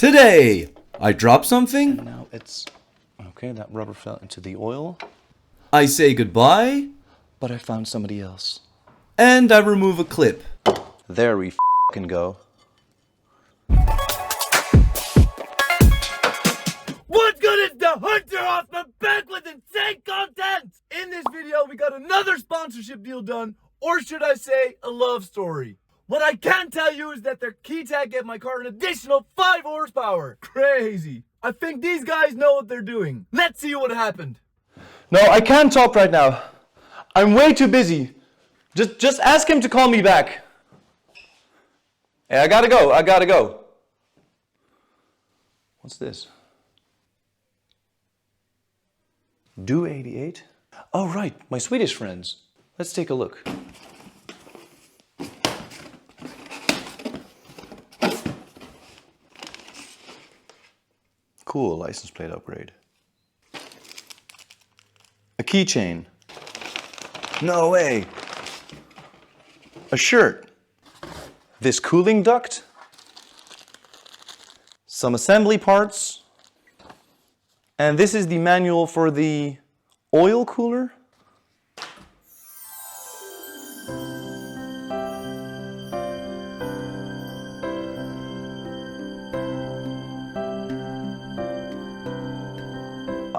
Today, I drop something, And now it's... Okay, that rubber fell into the oil. I say goodbye, But I found somebody else. and I remove a clip. There we f***ing go. What's good? It's the Hunter Hoffman back with insane content! In this video, we got another sponsorship deal done, or should I say, a love story. What I can tell you is that their key tag gave my car an additional 5 horsepower. Crazy. I think these guys know what they're doing. Let's see what happened. No, I can't talk right now. I'm way too busy. Just ask him to call me back. Hey, I gotta go. What's this? Do88? Oh, right, my Swedish friends. Let's take a look. Cool, license plate upgrade. A keychain. No way. A shirt. This cooling duct. Some assembly parts. And this is the manual for the oil cooler.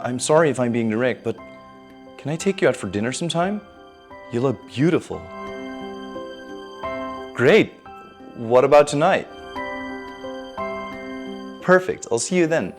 I'm sorry if I'm being direct, but can I take you out for dinner sometime? You look beautiful. Great. What about tonight? Perfect. I'll see you then.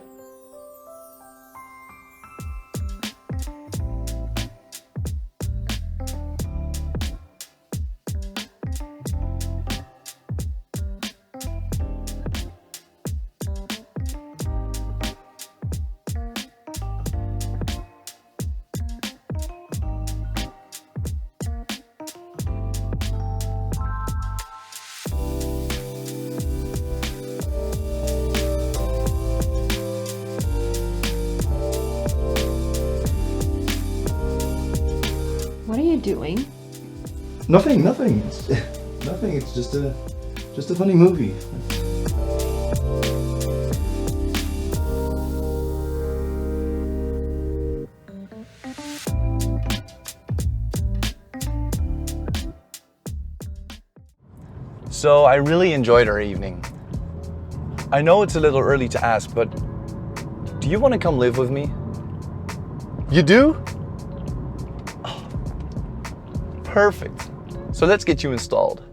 What are you doing? Nothing. It's nothing. It's just a funny movie. So I really enjoyed our evening. I know it's a little early to ask, but do you want to come live with me? You do? Oh, perfect. So let's get you installed.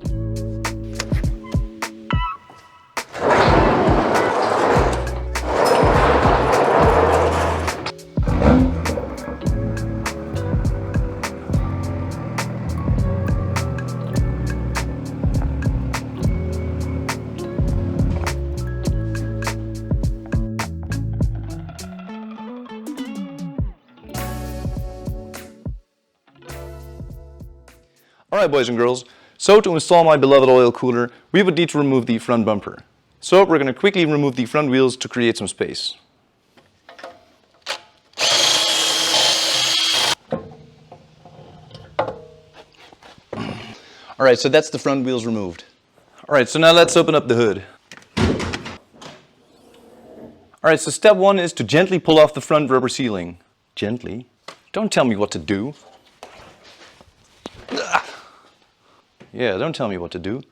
Alright boys and girls, so to install my beloved oil cooler, we would need to remove the front bumper. So we're going to quickly remove the front wheels to create some space. Alright, so that's the front wheels removed. Alright, so now let's open up the hood. Alright, so step 1 is to gently pull off the front rubber sealing. Gently? Don't tell me what to do. Yeah, don't tell me what to do.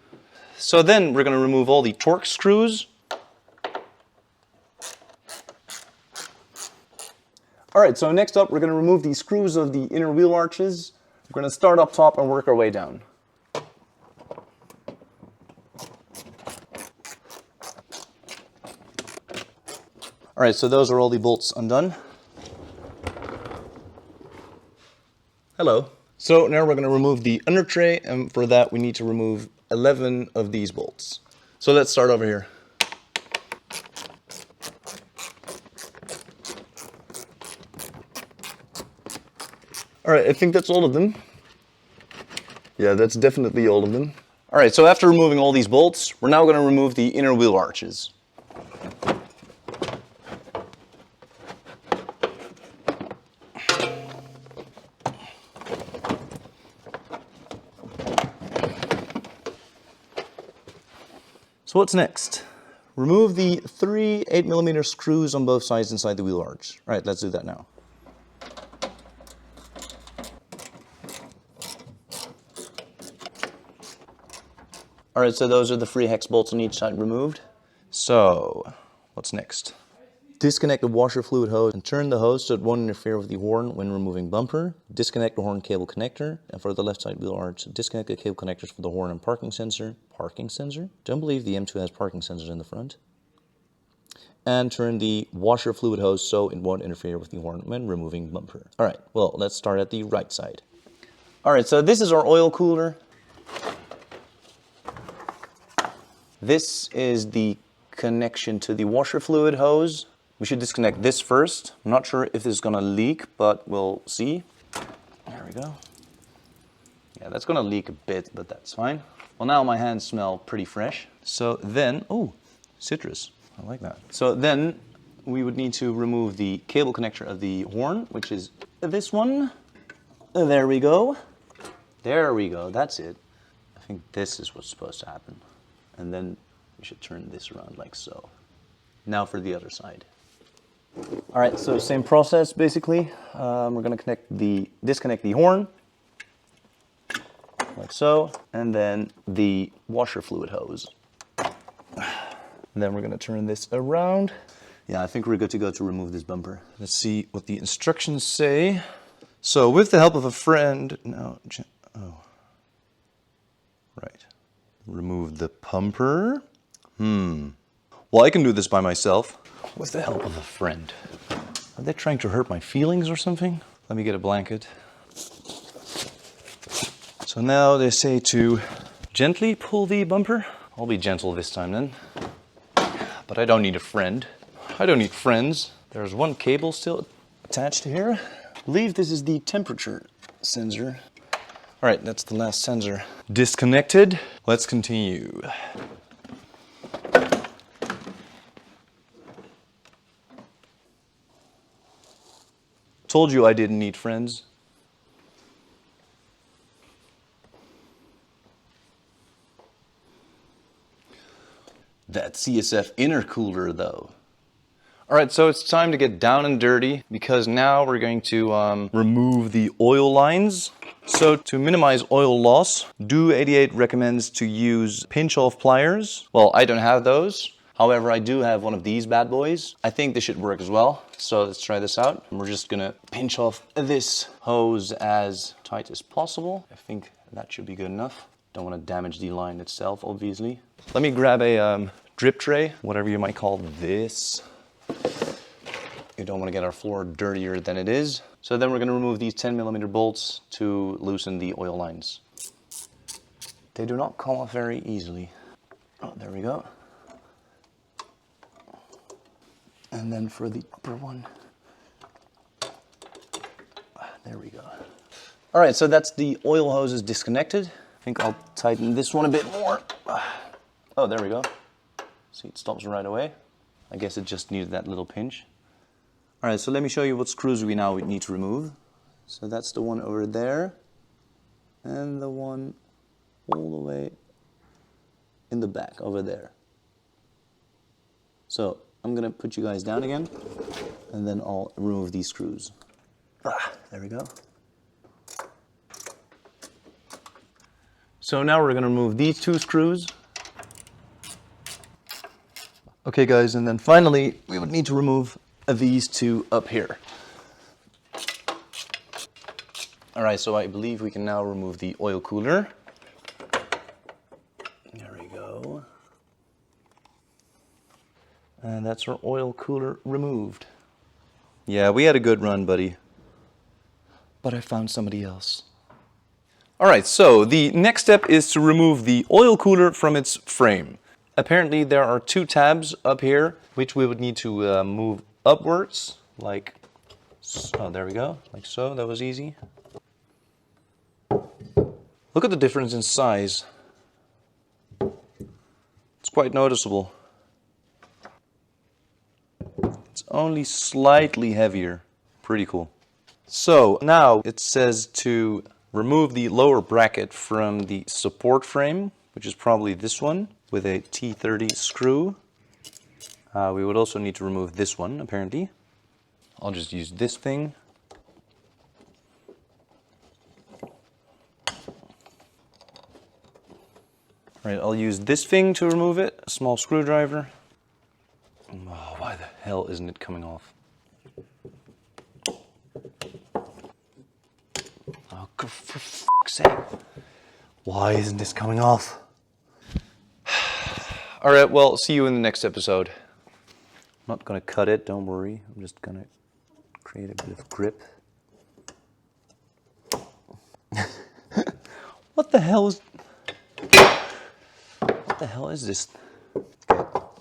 So then we're going to remove all the torque screws. Alright, so next up we're going to remove the screws of the inner wheel arches. We're going to start up top and work our way down. Alright, so those are all the bolts undone. Hello. So now we're going to remove the under tray, and for that we need to remove 11 of these bolts. So let's start over here. Alright, I think that's all of them. Yeah, that's definitely all of them. Alright, so after removing all these bolts, we're now going to remove the inner wheel arches. So what's next? Remove the 3 8mm screws on both sides inside the wheel arch. All right, let's do that now. All right, so those are the 3 hex bolts on each side removed. So, what's next? Disconnect the washer fluid hose and turn the hose so it won't interfere with the horn when removing bumper. Disconnect the horn cable connector, and for the left side wheel arch, disconnect the cable connectors for the horn and parking sensor. Parking sensor? Don't believe the M2 has parking sensors in the front. And turn the washer fluid hose so it won't interfere with the horn when removing bumper. All right, well, let's start at the right side. All right, so this is our oil cooler. This is the connection to the washer fluid hose. We should disconnect this first. I'm not sure if this is gonna leak, but we'll see. There we go. Yeah, that's gonna leak a bit, but that's fine. Well, now my hands smell pretty fresh. So then, oh, citrus, I like that. So then we would need to remove the cable connector of the horn, which is this one. There we go. There we go, that's it. I think this is what's supposed to happen. And then we should turn this around like so. Now for the other side. All right, so same process basically. We're gonna disconnect the horn, like so, and then the washer fluid hose. And then we're gonna turn this around. Yeah, I think we're good to go to remove this bumper. Let's see what the instructions say. So with the help of a friend, right. Remove the pumper. Well, I can do this by myself. With the help of a friend. Are they trying to hurt my feelings or something? Let me get a blanket. So now they say to gently pull the bumper. I'll be gentle this time then. But I don't need a friend. I don't need friends. There's one cable still attached here. I believe this is the temperature sensor. All right, that's the last sensor disconnected. Let's continue. Told you I didn't need friends. That CSF intercooler though. All right, so it's time to get down and dirty because now we're going to remove the oil lines. So to minimize oil loss, Do88 recommends to use pinch-off pliers. Well, I don't have those. However, I do have one of these bad boys. I think this should work as well. So let's try this out. We're just gonna pinch off this hose as tight as possible. I think that should be good enough. Don't wanna damage the line itself, obviously. Let me grab a drip tray, whatever you might call this. You don't wanna get our floor dirtier than it is. So then we're gonna remove these 10mm bolts to loosen the oil lines. They do not come off very easily. Oh, there we go. And then for the upper one, there we go. All right, so that's the oil hoses disconnected. I think I'll tighten this one a bit more. Oh, there we go. See, it stops right away. I guess it just needed that little pinch. All right, so let me show you what screws we now need to remove. So that's the one over there, and the one all the way in the back over there. So I'm gonna put you guys down again, and then I'll remove these screws. There we go. So now we're gonna remove these 2 screws. Okay guys, and then finally we would need to remove these 2 up here. All right, so I believe we can now remove the oil cooler. There we go. And that's our oil cooler removed. Yeah, we had a good run, buddy. But I found somebody else. All right, so the next step is to remove the oil cooler from its frame. Apparently there are 2 tabs up here, which we would need to move upwards, like so. Oh, there we go, like so. That was easy. Look at the difference in size. It's quite noticeable. It's only slightly heavier. Pretty cool. So now it says to remove the lower bracket from the support frame, which is probably this one, with a T30 screw. We would also need to remove this one, apparently. I'll just use this thing. Right, I'll use this thing to remove it, a small screwdriver. Oh, why the hell isn't it coming off? Oh, for fuck's sake. Why isn't this coming off? Alright, well, see you in the next episode. I'm not gonna cut it, don't worry. I'm just gonna create a bit of grip. What the hell is... What the hell is this? Okay,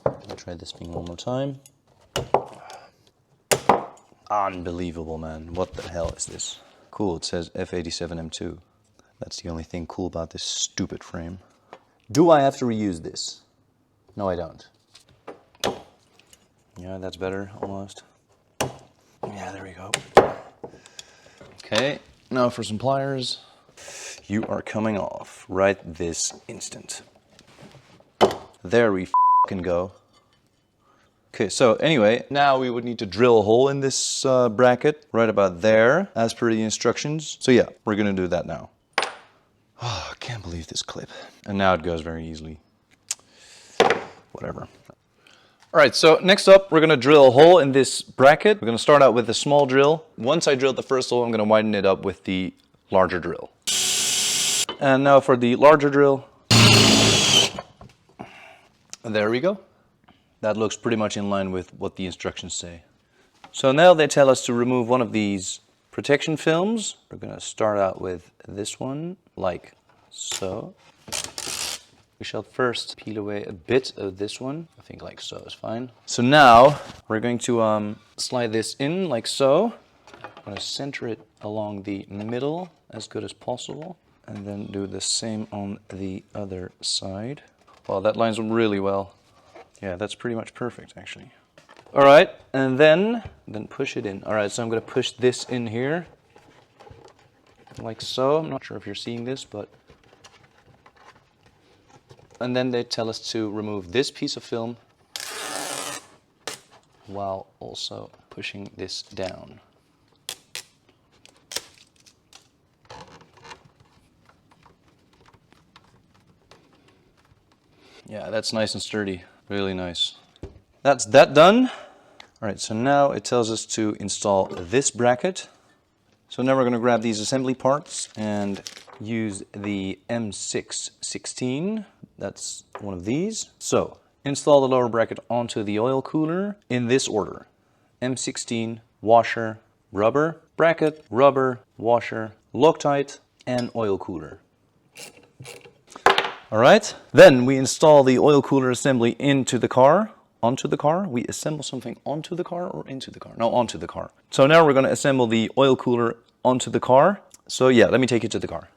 let me try this thing one more time. Unbelievable, man. What the hell is this? Cool, it says F87 M2. That's the only thing cool about this stupid frame. Do I have to reuse this? No, I don't. Yeah, that's better, almost. Yeah, there we go. Okay, now for some pliers. You are coming off right this instant. There we f***ing go. Okay, so anyway, now we would need to drill a hole in this bracket right about there, as per the instructions. So yeah, we're gonna do that now. Oh, I can't believe this clip. And now it goes very easily. Whatever. All right, so next up, we're gonna drill a hole in this bracket. We're gonna start out with a small drill. Once I drilled the first hole, I'm gonna widen it up with the larger drill. And now for the larger drill. There we go. That looks pretty much in line with what the instructions say. So now they tell us to remove one of these protection films. We're gonna start out with this one, like so. We shall first peel away a bit of this one. I think like so is fine. So now we're going to slide this in like so. I'm gonna center it along the middle as good as possible. And then do the same on the other side. Well, that lines up really well. Yeah, that's pretty much perfect, actually. All right, and then push it in. All right, so I'm gonna push this in here, like so. I'm not sure if you're seeing this, but... And then they tell us to remove this piece of film while also pushing this down. Yeah, that's nice and sturdy. Really nice. That's that done. All right, so now it tells us to install this bracket. So now we're going to grab these assembly parts and use the M616. That's one of these. So install the lower bracket onto the oil cooler in this order. M16, washer, rubber, bracket, rubber, washer, Loctite, and oil cooler. All right, then we install the oil cooler assembly into the car, onto the car. We assemble something onto the car or into the car? No, onto the car. So now we're going to assemble the oil cooler onto the car. So yeah, let me take you to the car.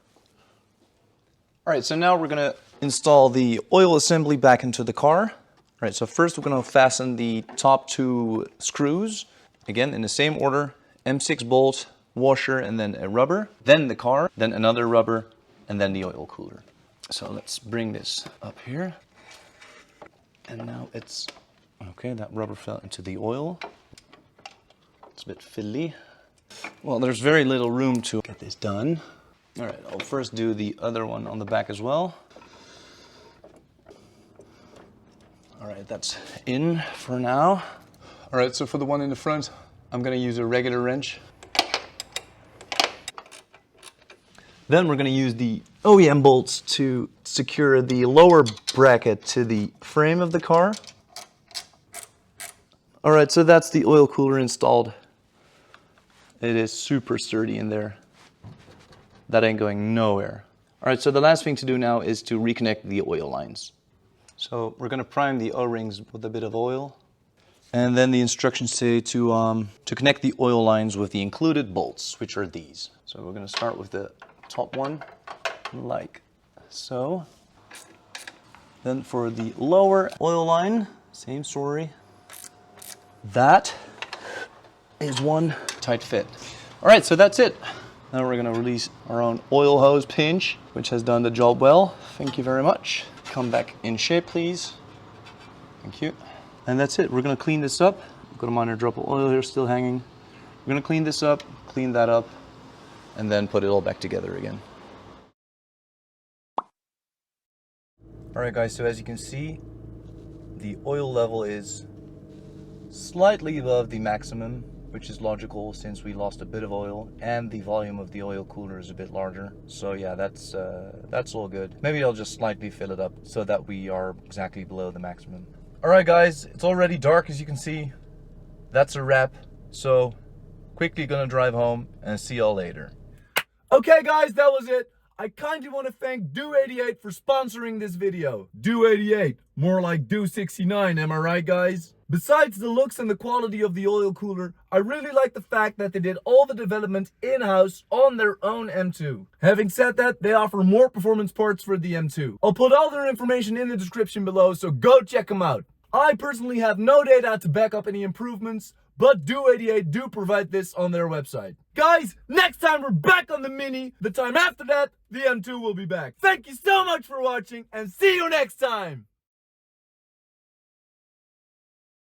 All right, so now we're going to install the oil assembly back into the car. All right, so first we're going to fasten the top two screws. Again, in the same order, M6 bolt, washer, and then a rubber. Then the car, then another rubber, and then the oil cooler. So let's bring this up here. And now it's, okay, that rubber fell into the oil. It's a bit fiddly. Well, there's very little room to get this done. All right, I'll first do the other one on the back as well. All right, that's in for now. All right, so for the one in the front, I'm gonna use a regular wrench. Then we're going to use the OEM bolts to secure the lower bracket to the frame of the car. All right, so that's the oil cooler installed. It is super sturdy in there. That ain't going nowhere. All right, so the last thing to do now is to reconnect the oil lines. So we're going to prime the O-rings with a bit of oil. And then the instructions say to connect the oil lines with the included bolts, which are these. So we're going to start with the top one, like so. Then for the lower oil line, same story. That is one tight fit. All right, so that's it. Now we're gonna release our own oil hose pinch, which has done the job well. Thank you very much. Come back in shape, please. Thank you. And that's it. We're gonna clean this up. Got a minor drop of oil here still hanging. We're gonna clean this up, clean that up, and then put it all back together again. All right guys, so as you can see, the oil level is slightly above the maximum, which is logical since we lost a bit of oil, and the volume of the oil cooler is a bit larger. So yeah, that's all good. Maybe I'll just slightly fill it up so that we are exactly below the maximum. All right guys, it's already dark as you can see. That's a wrap. So quickly gonna drive home and see y'all later. Okay guys, that was it. I kindly want to thank Do88 for sponsoring this video. Do88, more like Do69, am I right guys? Besides the looks and the quality of the oil cooler, I really like the fact that they did all the development in-house on their own M2. Having said that, they offer more performance parts for the M2. I'll put all their information in the description below, so go check them out. I personally have no data to back up any improvements, but Do88 do provide this on their website. Guys, next time we're back on the Mini. The time after that, the M2 will be back. Thank you so much for watching, and see you next time!